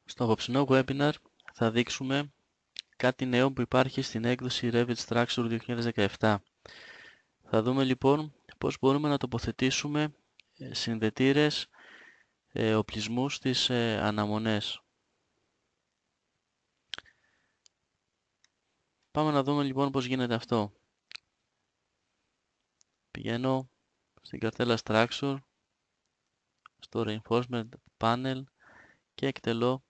Στο απόψινό webinar θα δείξουμε κάτι νέο που υπάρχει στην έκδοση Revit Structure 2017. Θα δούμε λοιπόν πώς μπορούμε να τοποθετήσουμε συνδετήρες οπλισμού στις αναμονές. Πάμε να δούμε λοιπόν πώς γίνεται αυτό. Πηγαίνω στην καρτέλα Structure, στο Reinforcement Panel και εκτελώ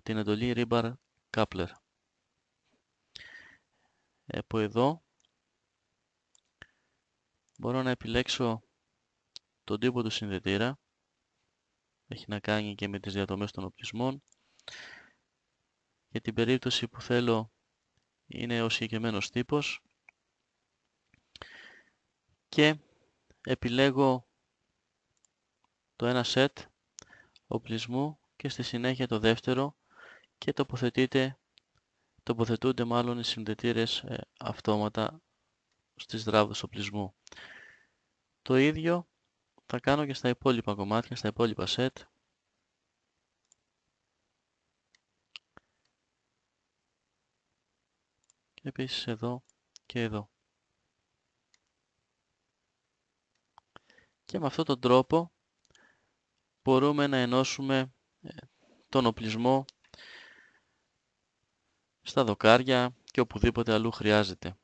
την εντολή Rebar Coupler. Από εδώ μπορώ να επιλέξω τον τύπο του συνδετήρα. Έχει να κάνει και με τις διαδομές των οπλισμών. Για την περίπτωση που θέλω είναι ο συγκεκριμένος τύπος. Και επιλέγω το ένα set οπλισμού και στη συνέχεια το δεύτερο και τοποθετούνται μάλλον οι συνδετήρες αυτόματα στις δράδες οπλισμού. Το ίδιο θα κάνω και στα υπόλοιπα κομμάτια, στα υπόλοιπα set. Και επίσης εδώ και εδώ. Και με αυτόν τον τρόπο μπορούμε να ενώσουμε τον οπλισμό στα δοκάρια και οπουδήποτε αλλού χρειάζεται.